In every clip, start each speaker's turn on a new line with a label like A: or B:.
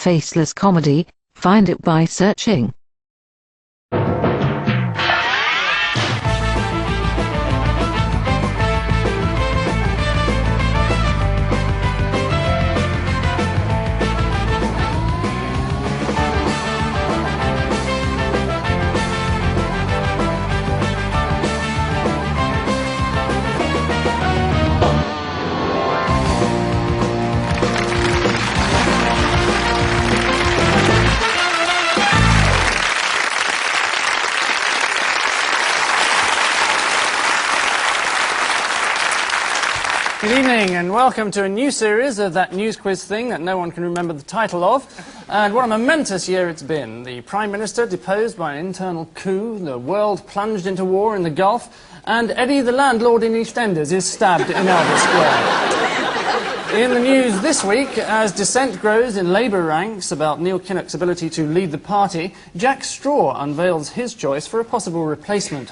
A: faceless comedy. Find it by searching.
B: Good evening and welcome to a new series of that news quiz thing that no one can remember the title of. And what a momentous year it's been. The Prime Minister deposed by an internal coup, the world plunged into war in the Gulf, and Eddie the landlord in EastEnders is stabbed in Albert Square. In the news this week, as dissent grows in Labour ranks about Neil Kinnock's ability to lead the party, Jack Straw unveils his choice for a possible replacement.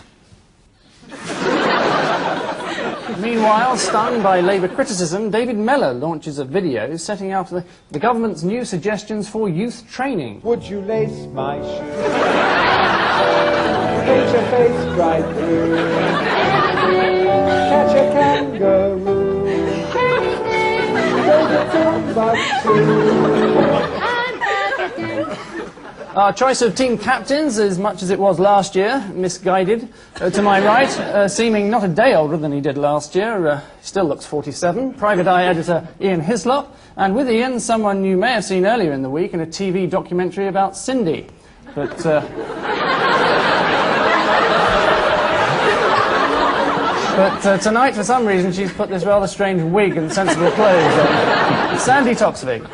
B: Meanwhile, stung by Labour criticism, David Mellor launches a video setting out the government's new suggestions for youth training.
C: Would you lace my shoes? Paint your face bright blue. Catch a kangaroo. Go to Timbuktu.
B: Our choice of team captains, as much as it was last year, misguided. To my right, seeming not a day older than he did last year, still looks 47, Private Eye editor Ian Hislop, and with Ian, someone you may have seen earlier in the week in a TV documentary about Cindy. But tonight, for some reason, she's put this rather strange wig and sensible clothes on. Sandi Toksvig.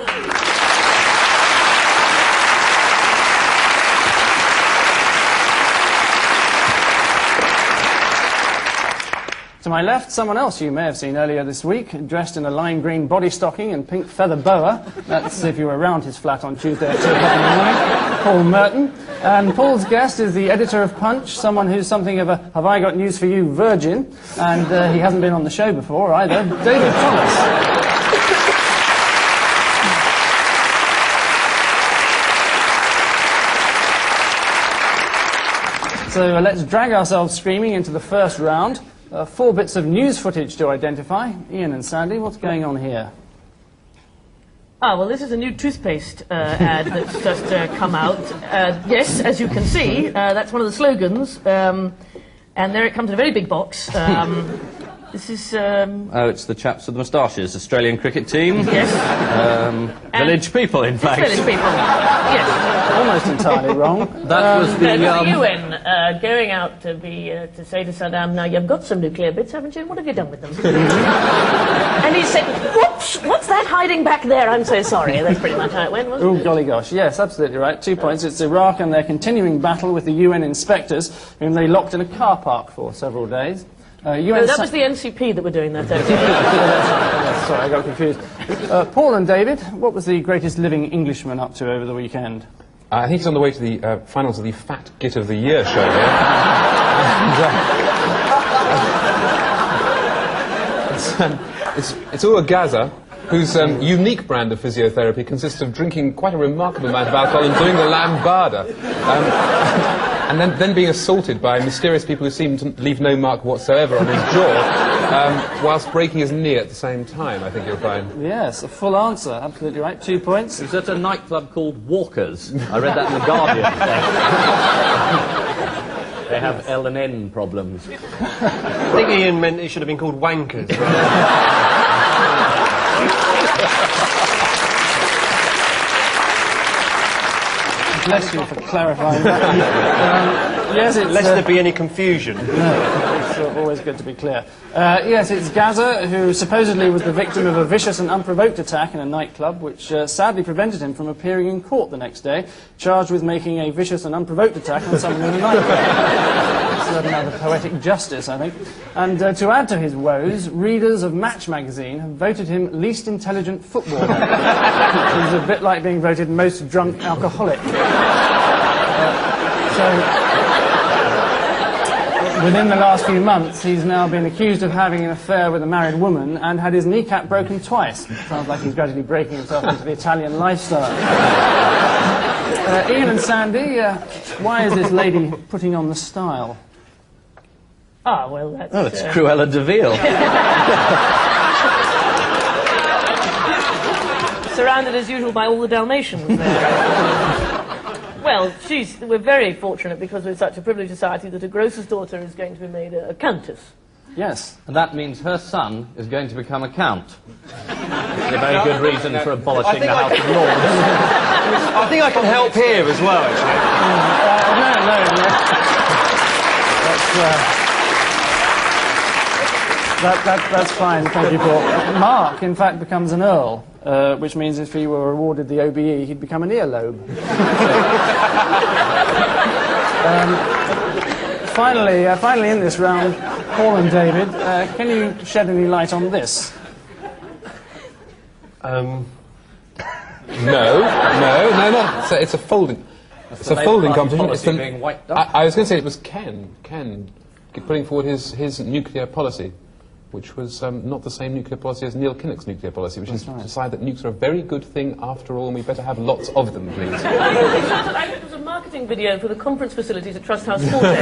B: To my left, someone else you may have seen earlier this week, dressed in a lime green body stocking and pink feather boa. That's if you were around his flat on Tuesday at 2 o'clock in the morning. Paul Merton. And Paul's guest is the editor of Punch, someone who's something of a "have I got news for you" virgin. And he hasn't been on the show before either, David Thomas. So let's drag ourselves screaming into the first round. 4 bits of news footage to identify. Ian and Sandi, what's going on here?
D: Ah, well, this is a new toothpaste ad that's just come out. Yes, as you can see, that's one of the slogans. And there it comes in a very big box. This is...
E: Oh, it's the chaps with the moustaches, Australian cricket team.
D: Yes.
E: Village people, in fact.
D: Village people, yes.
B: Almost entirely wrong.
E: That was the...
D: UN going out to say to Saddam, now you've got some nuclear bits, haven't you? What have you done with them? And he said, what's that hiding back there? I'm so sorry. That's pretty much how it went, wasn't it?
B: Oh, golly gosh. Yes, absolutely right. 2 points. It's Iraq and their continuing battle with the UN inspectors, whom they locked in a car park for several days.
D: No, that was the NCP that were doing that.
B: Sorry, I got confused. Paul and David, what was the greatest living Englishman up to over the weekend?
F: I think he's on the way to the finals of the Fat Git of the Year show. It's Ua Gaza, whose unique brand of physiotherapy consists of drinking quite a remarkable amount of alcohol and doing the lambada. And then being assaulted by mysterious people who seem to leave no mark whatsoever on his jaw, whilst breaking his knee at the same time, I think you'll find.
B: Yes, a full answer. Absolutely right. 2 points.
E: Is that a nightclub called Walkers? I read that in The Guardian. They have L and N problems.
G: I think Ian meant it should have been called Wankers.
B: Bless you for clarifying that. Yes, it's...
G: Lest there be any confusion.
B: No, it's always good to be clear. Yes, it's Gaza, who supposedly was the victim of a vicious and unprovoked attack in a nightclub, which sadly prevented him from appearing in court the next day, charged with making a vicious and unprovoked attack on someone in a nightclub. Certain other poetic justice, I think. And to add to his woes, readers of Match magazine have voted him least intelligent footballer, which is a bit like being voted most drunk alcoholic. within the last few months, he's now been accused of having an affair with a married woman and had his kneecap broken twice. Sounds like he's gradually breaking himself into the Italian lifestyle. Ian and Sandy, why is this lady putting on the style?
D: Ah, well, that's...
E: Oh, it's Cruella de Vil.
D: Surrounded as usual by all the Dalmatians there. Well, we're very fortunate because we're such a privileged society that a grocer's daughter is going to be made a countess.
B: Yes.
E: And that means her son is going to become a count. A very good reason for abolishing the House of Lords.
G: I think I can help here as well, actually.
B: No. That's fine, thank you, Paul. Mark, in fact, becomes an earl, which means if he were awarded the OBE, he'd become an earlobe. Finally in this round, Paul and David, can you shed any light on this?
F: No, not. It's a folding. It's a folding competition. It's
E: being wiped up.
F: I was going to say it was Ken putting forward his nuclear policy, which was not the same nuclear policy as Neil Kinnock's nuclear policy, which is to decide that nukes are a very good thing after all, and we better have lots of them, please.
D: I think it was a marketing video for the conference facilities at Trust House Forte.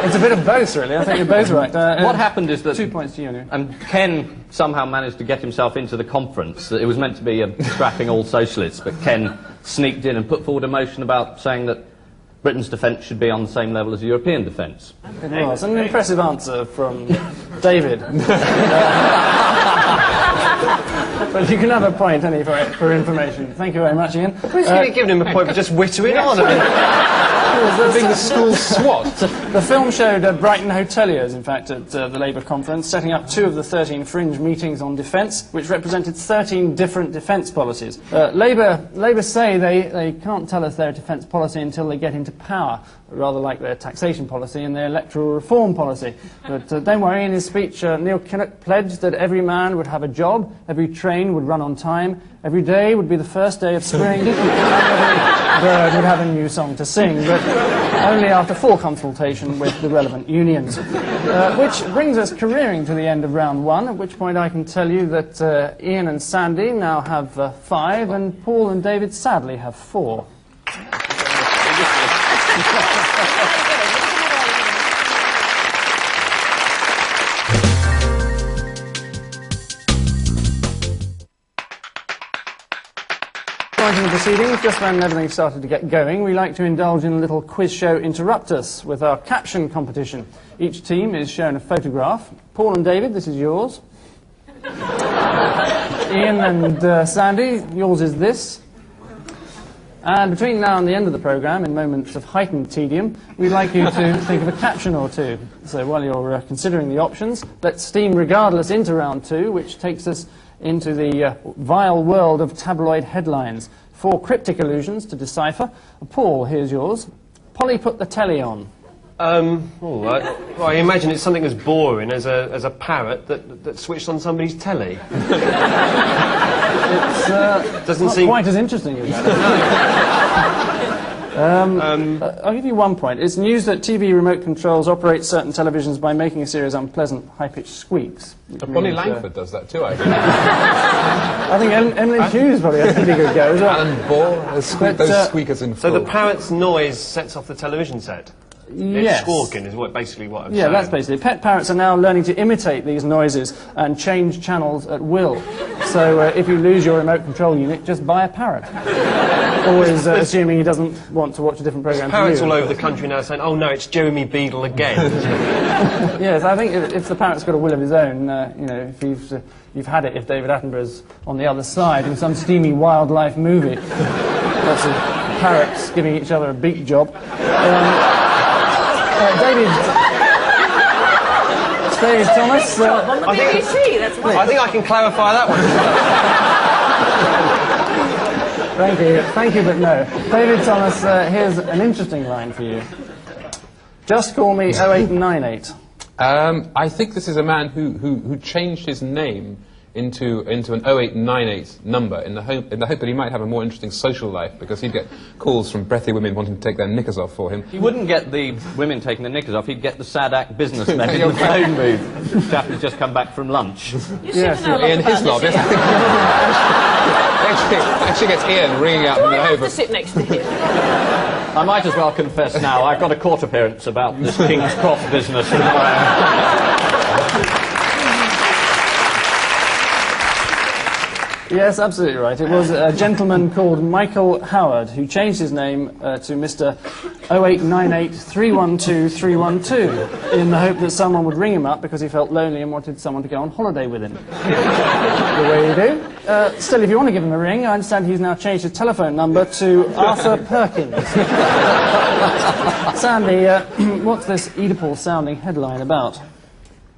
B: It's a bit of both, really. I think you're both right.
E: What happened is that...
B: 2 points to you, anyway.
E: And Ken somehow managed to get himself into the conference. It was meant to be scrapping all socialists, but Ken sneaked in and put forward a motion about saying that Britain's defence should be on the same level as European defence.
B: It was an impressive answer from David. But you can have a point anyway for information. Thank you very much, Ian.
G: Who's giving him a point for just whittling on?
F: Being the school SWAT.
B: The film showed Brighton hoteliers, in fact, at the Labour conference, setting up 2 of the 13 fringe meetings on defence, which represented 13 different defence policies. Labour say they can't tell us their defence policy until they get into power, rather like their taxation policy and their electoral reform policy. But don't worry, in his speech, Neil Kinnock pledged that every man would have a job, every train would run on time, every day would be the first day of spring, and every bird would have a new song to sing, but only after full consultation with the relevant unions. Which brings us careering to the end of round 1, at which point I can tell you that Ian and Sandy now have 5, and Paul and David sadly have 4. In the proceedings, just when everything started to get going, we like to indulge in a little quiz show interrupt us with our caption competition. Each team is shown a photograph. Paul and David, this is yours. Ian and Sandy, yours is this. And between now and the end of the programme, in moments of heightened tedium, we'd like you to think of a caption or two. So while you're considering the options, let's steam regardless into round 2, which takes us into the vile world of tabloid headlines. 4 cryptic allusions to decipher. Paul, here's yours. Polly put the telly on.
G: Well, I imagine it's something as boring as a parrot that switched on somebody's telly.
B: It's
G: Doesn't
B: not
G: seem
B: quite as interesting as that. I'll give you 1 point. It's news that TV remote controls operate certain televisions by making a series of unpleasant, high-pitched squeaks.
F: Bonnie Langford does that too, I think.
B: I think Emily Hughes probably has a pretty good go as well.
F: Alan Ball, those squeakers in full.
G: So the parrot's noise sets off the television set?
B: Yes.
G: It's squawking is basically what I'm saying.
B: Yeah, that's basically it. Pet parrots are now learning to imitate these noises and change channels at will. So if you lose your remote control unit, just buy a parrot. Always assuming he doesn't want to watch a different programme.
G: Parrots all over the country now saying, "Oh no, it's Jeremy Beadle again."
B: Yes, I think if the parrot's got a will of his own, you know, if you've had it if David Attenborough's on the other side in some steamy wildlife movie. Lots of parrots giving each other a beak job. David Thomas.
D: On the BBC, that's right.
G: I think I can clarify that one.
B: Thank you, but no. David Thomas, here's an interesting line for you. Just call me 0898.
F: I think this is a man who changed his name into an 0898 number in the hope that he might have a more interesting social life, because he'd get calls from breathy women wanting to take their knickers off for him.
E: He wouldn't get the women taking the knickers off, he'd get the sad-act businessmen in the phone booth. Chap who's just come back from lunch.
D: You seem to know a lot
F: Ian
D: about
F: Hislop,
D: this,
F: yes. Actually gets Ian ringing out
D: Do
F: from
D: I
F: the
D: have
F: over.
D: to sit next to him?
E: I might as well confess now, I've got a court appearance about this King's Cross business.
B: Yes, absolutely right. It was a gentleman called Michael Howard who changed his name to Mr. 0898312 in the hope that someone would ring him up because he felt lonely and wanted someone to go on holiday with him. The way you do. Still, if you want to give him a ring, I understand he's now changed his telephone number to Arthur Perkins. Sandy, what's this Oedipal-sounding headline about?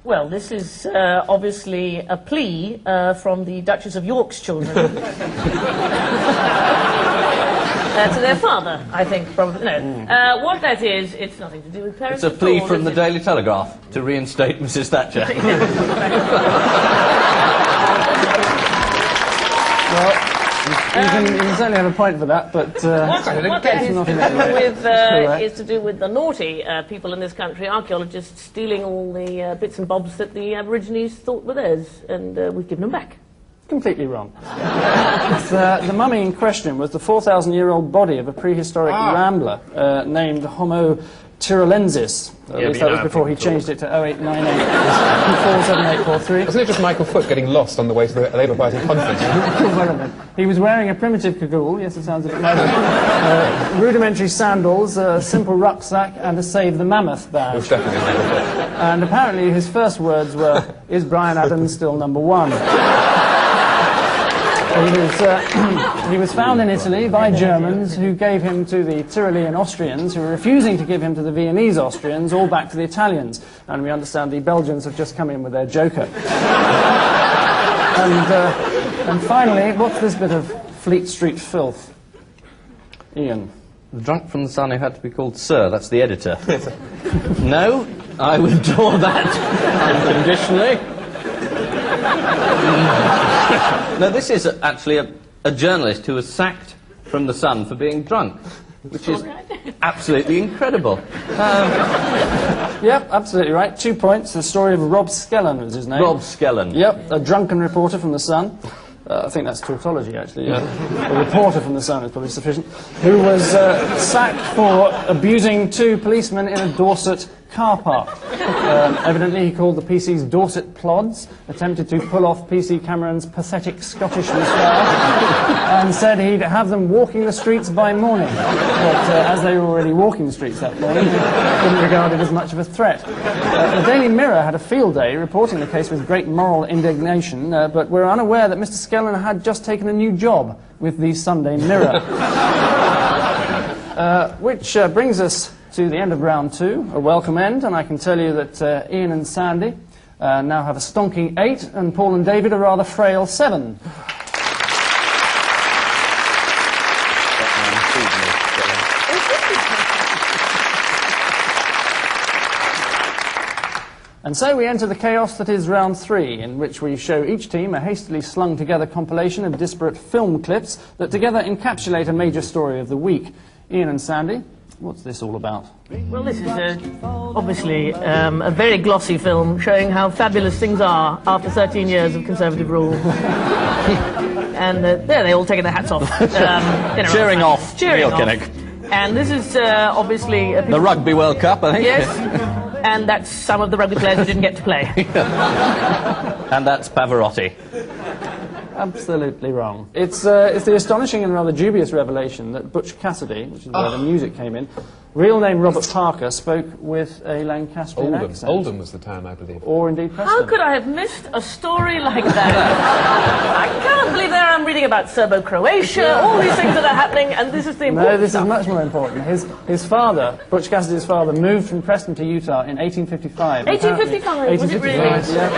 D: Well, this is obviously a plea from the Duchess of York's children to their father, I think, probably. No. What that is, it's nothing to do with parents.
E: It's a plea
D: at all,
E: from the
D: is it?
E: Daily Telegraph to reinstate Mrs. Thatcher.
B: Well, you can certainly have a point for that, but
D: What that is
B: not
D: to
B: in
D: do
B: that way.
D: with,
B: Correct.
D: is to do with the naughty people in this country, archaeologists stealing all the bits and bobs that the Aborigines thought were theirs, and we've given them back.
B: Completely wrong. The mummy in question was the 4,000-year-old body of a prehistoric rambler named Homo tyrolensis. At least that was before he changed it to 0898 47843.
F: Wasn't it just Michael Foot getting lost on the way to the Labour Party conference?
B: He was wearing a primitive cagoule, yes, it sounds a bit like rudimentary sandals, a simple rucksack, and a Save the Mammoth
F: It
B: badge.
F: was definitely Michael Foot.
B: And apparently his first words were, "Is Brian Adams still number one?" He was found in Italy by Germans who gave him to the Tyrolean Austrians, who were refusing to give him to the Viennese Austrians, all back to the Italians. And we understand the Belgians have just come in with their joker. And finally, what's this bit of Fleet Street filth? Ian.
E: The drunk from the Sun who had to be called Sir, that's the editor. No, I withdraw that unconditionally. No, this is actually a journalist who was sacked from the Sun for being drunk, which is absolutely incredible.
B: Yep, absolutely right. 2 points. The story of Rob Skellen was his name.
E: Rob Skellen.
B: Yep, a drunken reporter from the Sun. I think that's tautology, actually. A reporter from the Sun is probably sufficient. Who was sacked for abusing 2 policemen in a Dorset car park. Evidently, he called the PC's Dorset Plods, attempted to pull off PC Cameron's pathetic Scottish moustache, and said he'd have them walking the streets by morning. But as they were already walking the streets that morning, he didn't regard it as much of a threat. The Daily Mirror had a field day reporting the case with great moral indignation, but we're unaware that Mr. Skellen had just taken a new job with the Sunday Mirror. Which brings us to the end of round 2, a welcome end, and I can tell you that Ian and Sandy now have a stonking 8, and Paul and David a rather frail 7. And so we enter the chaos that is round 3, in which we show each team a hastily slung together compilation of disparate film clips that together encapsulate a major story of the week. Ian and Sandy, what's this all about?
D: Well, this is obviously a very glossy film showing how fabulous things are after 13 years of Conservative rule. And there, they all taking their hats off.
E: Cheering off.
D: Cheering
E: Neil
D: off.
E: Kinnock.
D: And this is obviously...
E: The Rugby World Cup, I think.
D: Yes. And that's some of the rugby players who didn't get to play.
E: And that's Pavarotti.
B: Absolutely wrong. It's the astonishing and rather dubious revelation that Butch Cassidy, which is where the music came in, real name Robert Parker, spoke with a Lancastrian accent.
F: Oldham was the town, I believe.
B: Or indeed Preston.
D: How could I have missed a story like that? I can't believe that I'm reading about Serbo-Croatia, all these things that are happening, and this is the important
B: No, this
D: stuff.
B: is much more important. His father, Butch Cassidy's father, moved from Preston to Utah in 1855.
D: 1855, was it really?
B: Yeah.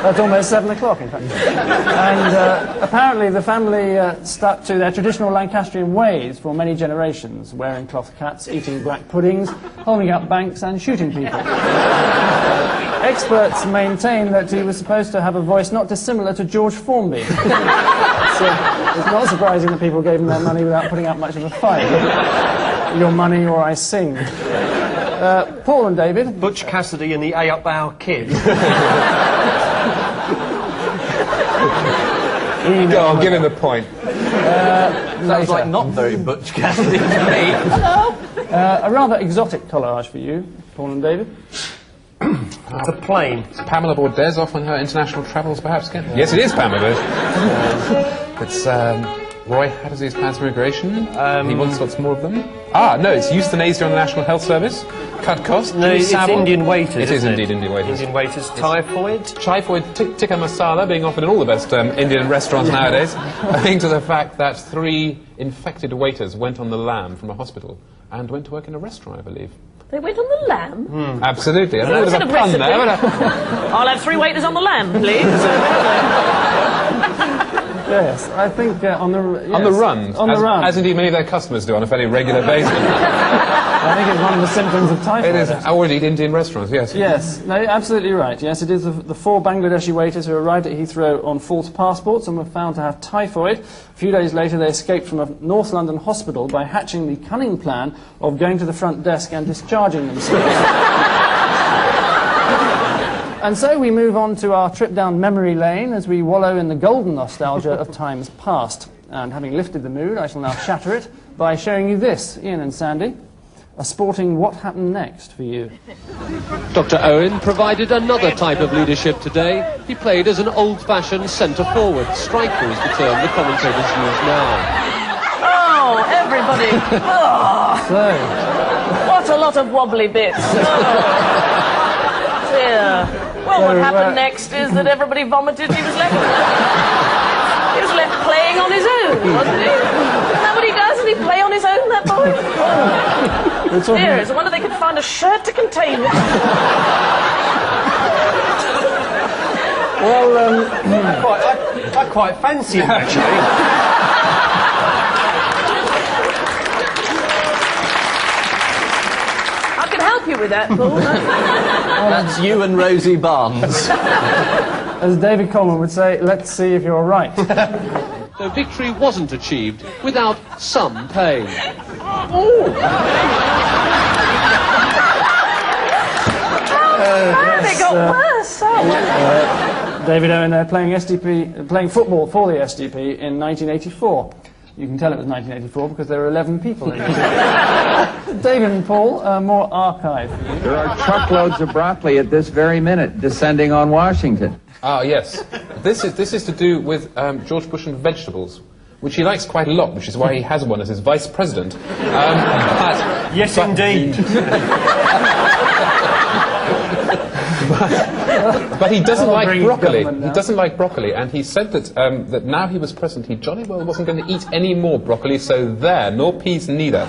B: That's almost 7 o'clock, in fact. And apparently the family stuck to their traditional Lancastrian ways for many generations, wearing cloth caps, eating black puddings, holding up banks and shooting people. experts maintain that he was supposed to have a voice not dissimilar to George Formby. So it's not surprising that people gave him their money without putting up much of a fight. Your money or I sing. Paul and David.
G: Butch Cassidy and the A Up Our Kid.
F: Go on, give him the point.
E: Sounds like not very Butch Cassidy to me.
B: A rather exotic collage for you, Paul and David.
G: It's a plane.
F: Is Pamela Bordez off on her international travels, perhaps, again? Yes, it is Pamela. It's, Roy Hattersley's plans for immigration. He wants lots more of them. Ah, no, it's euthanasia on the National Health Service. Cut costs.
G: No, it's Indian waiters.
F: It is indeed Indian waiters.
G: Indian waiters. Typhoid.
F: Typhoid tikka masala being offered in all the best Indian restaurants nowadays, owing to the fact that 3 infected waiters went on the lam from a hospital and went to work in a restaurant, I believe.
D: They went on the lamb?
F: Absolutely. I don't know
D: That's
F: if there's a pun there, but...
D: I'll have 3 waiters on the lamb, please.
B: Yes, I think on the... Yes,
F: on the run.
B: On the run.
F: As indeed many of their customers do on a fairly regular basis.
B: I think it's one of the symptoms of typhoid.
F: It is. Or indeed Indian restaurants, yes.
B: Yes, no, absolutely right. Yes, it is the 4 Bangladeshi waiters who arrived at Heathrow on false passports and were found to have typhoid. A few days later, they escaped from a North London hospital by hatching the cunning plan of going to the front desk and discharging themselves. And so we move on to our trip down memory lane as we wallow in the golden nostalgia of times past. And having lifted the mood, I shall now shatter it by showing you this, Ian and Sandy. A sporting What Happened Next for you.
H: Dr. Owen provided another type of leadership today. He played as an old-fashioned centre-forward. Striker is the term the commentators use now.
D: Oh, everybody. Oh,
B: So,
D: what a lot of wobbly bits. Oh, dear. Well, what happened next is that everybody vomited. He was left playing on his own, wasn't he? Isn't that what he does? Doesn't he play on his own, that boy? Oh. Dear, it's a wonder they could find a shirt to contain it.
B: well,
G: I quite fancy him, actually.
D: I can help you with that, Paul.
E: That's you and Rosie Barnes.
B: as David Coleman would say, let's see if you're right.
H: The victory wasn't achieved without some pain.
D: They got worse.
B: David Owen there playing football for the SDP in 1984. You can tell it was 1984 because there were 11 people in it. David and Paul, more archive for you.
C: There are truckloads of broccoli at this very minute descending on Washington.
F: Ah, yes. This is to do with George Bush and vegetables, which he likes quite a lot, which is why he has one as his vice president.
G: Yes, indeed.
F: But he doesn't like broccoli.
B: government
F: He
B: now.
F: doesn't like broccoli, and he said that that now he was president, he jolly well wasn't going to eat any more broccoli. So there, nor peas neither.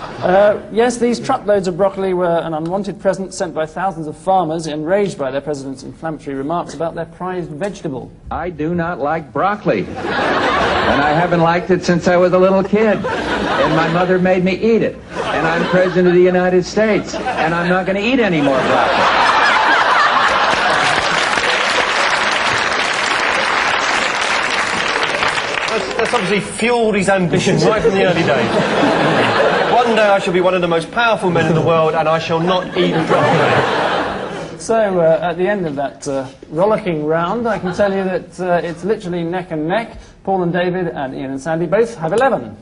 B: Yes, these truckloads of broccoli were an unwanted present sent by thousands of farmers enraged by their president's inflammatory remarks about their prized vegetable.
C: I do not like broccoli. And I haven't liked it since I was a little kid. And my mother made me eat it. And I'm president of the United States. And I'm not going to eat any more broccoli.
G: That's obviously fueled his ambition right from the early days. One day I shall be one of the most powerful men in the world, and I shall not eat broccoli.
B: So, at the end of that rollicking round, I can tell you that it's literally neck and neck. Paul and David and Ian and Sandy both have 11.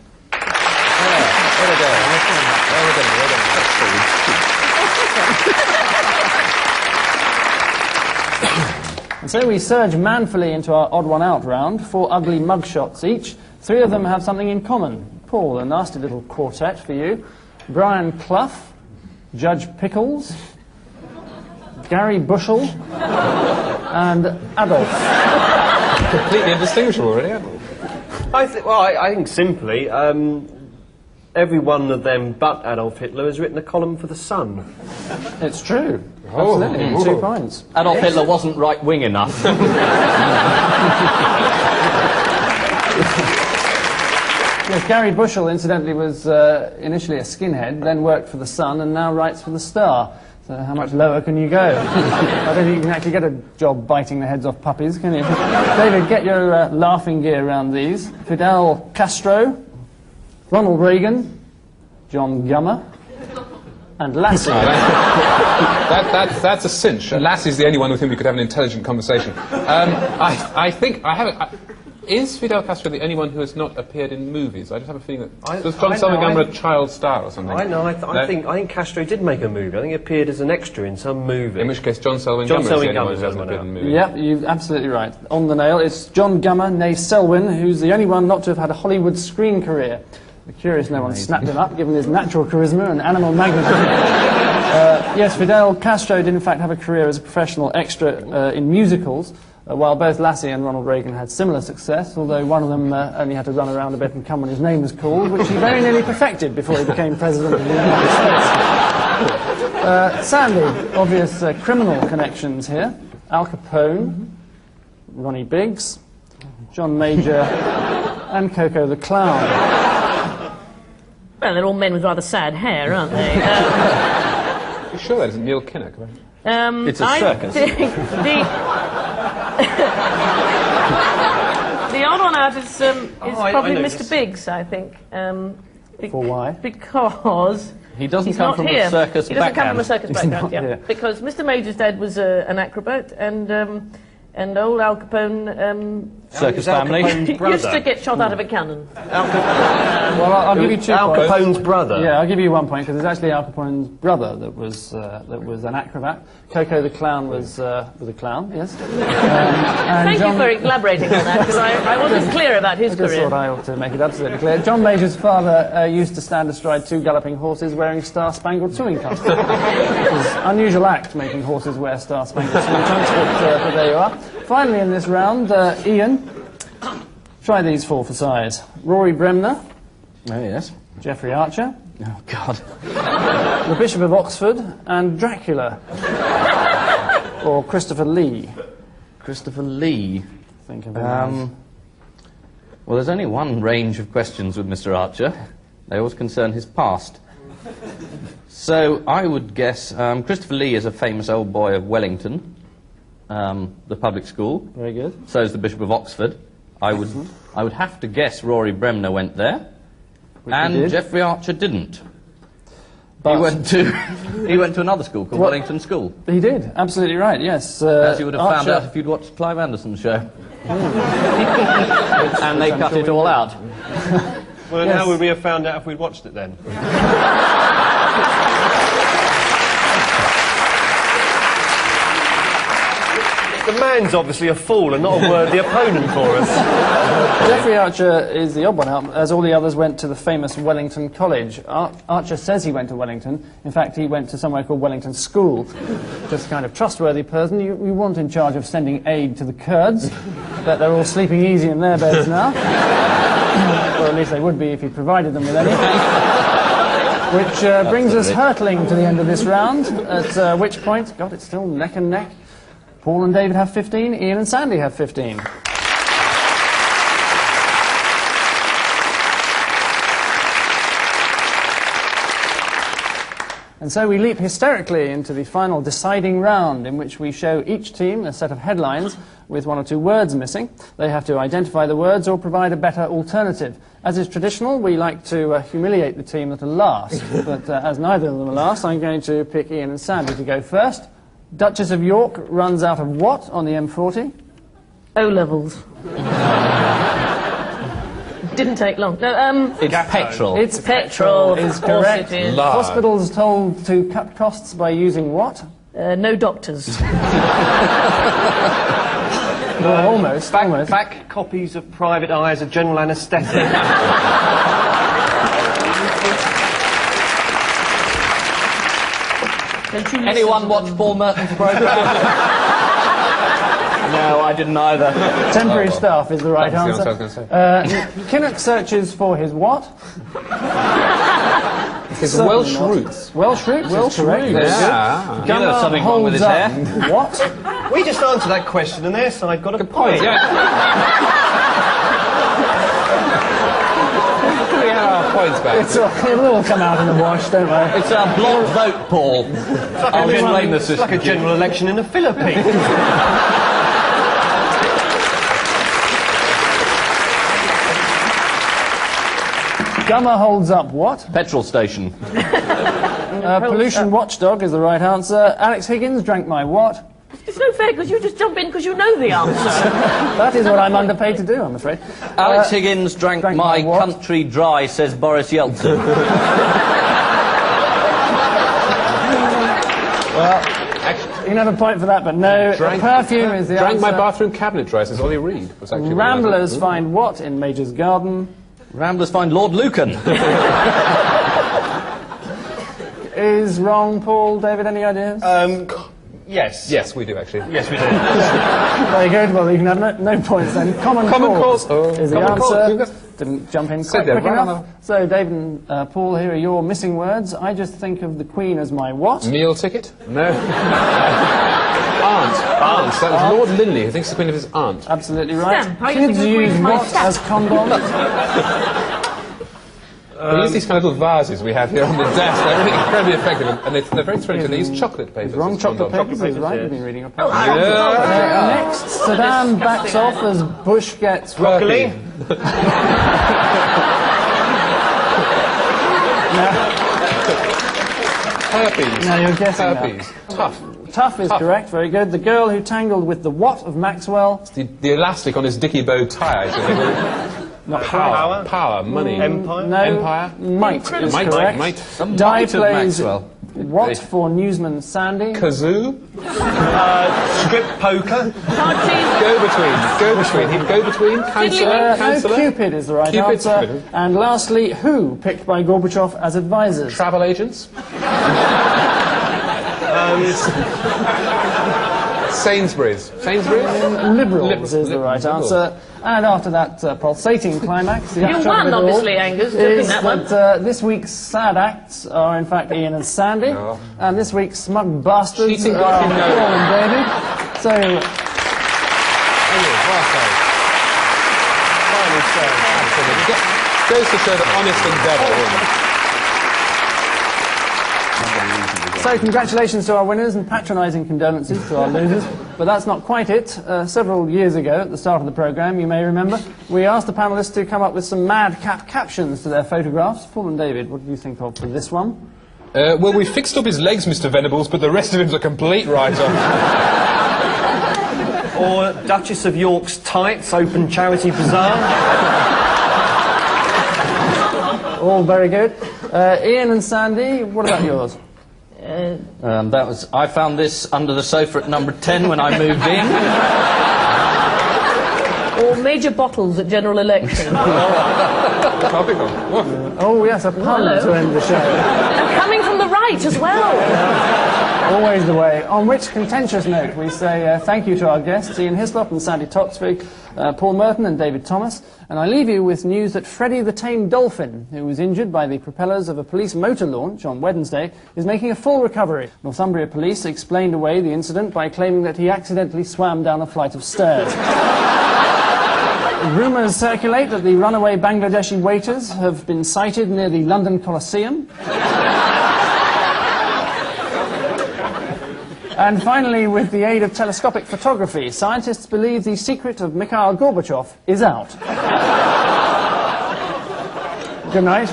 B: And so we surge manfully into our odd one out round, 4 ugly mugshots each. 3 of them have something in common. Paul, a nasty little quartet for you. Brian Clough, Judge Pickles, Gary Bushell, and Adolf.
F: Completely indistinguishable, really.
G: I think simply, every one of them but Adolf Hitler has written a column for The Sun.
B: It's true. Absolutely. 2 points.
E: Adolf Hitler wasn't right-wing enough.
B: Yes, Gary Bushell, incidentally, was initially a skinhead, then worked for The Sun, and now writes for The Star. So how much lower can you go? I don't think you can actually get a job biting the heads off puppies, can you? David, get your laughing gear around these. Fidel Castro, Ronald Reagan, John Gummer, and Lassie.
F: That's a cinch. Lassie's the only one with whom we could have an intelligent conversation. I think I have. Is Fidel Castro the only one who has not appeared in movies? I just have a feeling that was John Gummer a child star or something?
G: I know. I think Castro did make a movie. I think he appeared as an extra in some movie.
F: In which case, John Selwyn Gummer is the only one who hasn't appeared in the movie.
B: Yep, you're absolutely right. On the nail. It's John Gummer, née Selwyn, who's the only one not to have had a Hollywood screen career. We're curious no one snapped him up, given his natural charisma and animal magnetism. Yes, Fidel Castro did in fact have a career as a professional extra in musicals, while both Lassie and Ronald Reagan had similar success, although one of them only had to run around a bit and come when his name was called, which he very nearly perfected before he became president of the United States. Sandi, obvious criminal connections here. Al Capone, Ronnie Biggs, John Major, and Coco the Clown.
D: Well, they're all men with rather sad hair, aren't they?
F: You sure that isn't Neil Kinnock?
E: It's a circus.
D: The odd one out is probably Mr. Biggs, I think.
B: For why?
D: Because
E: He doesn't
D: he's
E: come
D: not
E: from
D: here.
E: a circus
D: He doesn't come from a
E: background.
D: circus background, yeah.
B: here.
D: Because Mr. Major's dad was an acrobat, and old Al Capone
E: Circus family.
D: used to get shot out of a cannon.
B: Well, I'll give you 2
G: Al
B: points.
G: Capone's brother.
B: Yeah, I'll give you 1 point, because it's actually Al Capone's brother that was an acrobat. Coco the Clown was a clown, yes.
D: Thank you for elaborating on that, because I wasn't clear about his
B: I just
D: career.
B: thought I ought to make it absolutely clear. John Major's father used to stand astride 2 galloping horses wearing star-spangled swimming trunks. It was an unusual act, making horses wear star-spangled swimming trunks, but there you are. Finally in this round, Ian, try these 4 for size. Rory Bremner.
E: Oh, yes.
B: Jeffrey Archer.
E: Oh, God.
B: The Bishop of Oxford, and Dracula. Or Christopher Lee.
E: Christopher Lee.
B: Think of him as.
E: Well, there's only one range of questions with Mr. Archer. They always concern his past. So I would guess Christopher Lee is a famous old boy of Wellington, the public school.
B: Very good.
E: So is the Bishop of Oxford. I would have to guess Rory Bremner went there, and Jeffrey Archer didn't.
B: But
E: he went to another school called Wellington School.
B: He did, absolutely right, yes.
E: As you would have found
B: Archer-
E: out if you'd watched Clive Anderson's show. And they cut it all out.
G: Well,
B: Yes.
G: how would we have found out if we'd watched it then? The man's obviously a fool and not a worthy opponent for us.
B: Jeffrey Archer is the odd one out, as all the others went to the famous Wellington College. Archer says he went to Wellington. In fact, he went to somewhere called Wellington School. Just a kind of trustworthy person you want in charge of sending aid to the Kurds. But they're all sleeping easy in their beds now. Or at least they would be if he provided them with any. Which brings us hurtling to the end of this round, at which point, God, it's still neck and neck. Paul and David have 15, Ian and Sandi have 15. And so we leap hysterically into the final deciding round, in which we show each team a set of headlines with 1 or 2 words missing. They have to identify the words or provide a better alternative. As is traditional, we like to humiliate the team that are last, but as neither of them are last, I'm going to pick Ian and Sandi to go first. Duchess of York runs out of what on the M40?
D: O-levels. Didn't take long. No,
E: It's petrol.
B: It's
D: petrol,
B: is
D: of course
B: correct.
D: it is.
F: Lard.
B: Hospitals told to cut costs by using what?
D: no doctors.
B: Well, almost.
G: Back copies of Private Eye as a general anaesthetic.
D: Don't you listen
E: Anyone
D: to
E: watch
D: them?
E: Paul Merton's programme? No, I didn't either.
B: Temporary staff is the right
F: That was the
B: answer.
F: answer I was going to
B: Kinnock searches for his what?
F: His
B: Certainly
F: Welsh
B: not.
F: roots.
B: Welsh roots is correct.
F: roots.
B: Very good.
F: Yeah.
E: You know
B: Gunnar
E: something wrong with his
B: holds
E: hair.
B: up what?
G: We just answered that question and their side got a point.
F: Yeah. We have our points back.
B: It'll all come out in the wash, don't worry.
E: It's our block vote, Paul. I'll explain the
G: It's
E: system.
G: like a general election in the Philippines.
B: Gummer holds up what?
E: Petrol station.
B: Pollution watchdog is the right answer. Alex Higgins drank my what?
D: It's no fair because you just jump in because you know the answer.
B: That is what I'm underpaid to do, I'm afraid.
E: Alex Higgins drank
B: drank
E: my
B: my what?
E: country dry, says Boris Yeltsin.
B: Well, you can have a point for that, but no. Perfume is the
F: Drank
B: answer.
F: my bathroom cabinet dry, says Ollie Reed. Was actually
B: Ramblers find what in Major's Garden?
E: Ramblers find Lord Lucan.
B: Is wrong, Paul. David, any ideas?
G: Yes.
F: Yes, we do, actually.
G: Yes, we do.
B: Very good. Well, you can have no points then. Common
F: cause.
B: is the
F: Common
B: answer.
F: cause.
B: Didn't jump in
F: Said
B: quite
F: that
B: quick
F: right
B: enough. So, David and Paul, here are your missing words. I just think of the Queen as my what?
F: Meal ticket? No. Aunt. That was Lord Linley, who thinks the Queen of his aunt.
B: Absolutely right.
D: Stamp. I
B: Kids
D: think the Queen's
B: use
D: my
B: what
D: stamp.
B: as condoms?
F: We use these kind of little vases we have here on the desk. They're really incredibly effective, and they're very threatening. They use chocolate papers.
B: Wrong,
F: as
B: chocolate
F: condoms.
B: papers is right. You've been reading your
D: Oh,
B: paper.
F: Yeah.
B: Next, Saddam backs off as Bush gets
G: Broccoli.
F: Herpes.
B: Now you're guessing now.
F: Herpes. Tough.
B: Tough is correct. Very good. The girl who tangled with the what of Maxwell?
F: The elastic on his Dicky bow tie. I think.
G: Power.
F: Power. Money.
G: Empire.
B: No.
F: Empire.
B: Might is
F: Might.
B: correct.
F: Might.
B: Di
E: Might of
B: plays
E: Maxwell.
B: what for newsman Sandi?
F: Kazoo.
G: Strip poker.
F: Go between. Go between. He'd go between. Councillor.
B: No,
F: Councillor.
B: Cupid is the right
F: Cupid's
B: answer.
F: good.
B: And lastly, who picked by Gorbachev as advisors?
F: Travel agents. Sainsbury's.
B: Liberals is the right answer. And after that pulsating climax, the
D: You
B: upshot
D: won,
B: of it all
D: obviously, Angus. Took in
B: is
D: that one.
B: that this week's sad acts are in fact Ian and Sandy, and this week's smug bastards
F: Cheating
B: are
F: God,
B: Paul
F: no.
B: and David. So,
F: Goes to show that honest endeavour.
B: so congratulations to our winners and patronising condolences to our losers. But that's not quite it. Several years ago, at the start of the programme, you may remember, we asked the panellists to come up with some madcap captions to their photographs. Paul and David, what do you think of for this one?
F: Well, we fixed up his legs, Mr. Venables, but the rest of him's a complete write-off.
G: Or Duchess of York's tights, open charity bazaar.
B: All very good. Ian and Sandy, what about yours?
E: I found this under the sofa at number 10 when I moved in.
D: Or major bottles at general election.
F: Topical.
B: Oh, yes, a pun
D: hello.
B: to end the show.
D: And coming from the right as well.
B: Always the way. On which contentious note, we say thank you to our guests, Ian Hislop and Sandi Toksvig, Paul Merton and David Thomas. And I leave you with news that Freddie the Tame Dolphin, who was injured by the propellers of a police motor launch on Wednesday, is making a full recovery. Northumbria police explained away the incident by claiming that he accidentally swam down a flight of stairs. Rumours circulate that the runaway Bangladeshi waiters have been sighted near the London Coliseum. And finally, with the aid of telescopic photography, scientists believe the secret of Mikhail Gorbachev is out. Good night.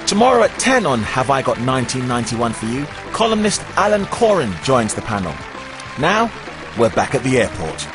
I: Tomorrow at 10 on Have I Got 1991 for you, columnist Alan Corin joins the panel. Now, we're back at the airport.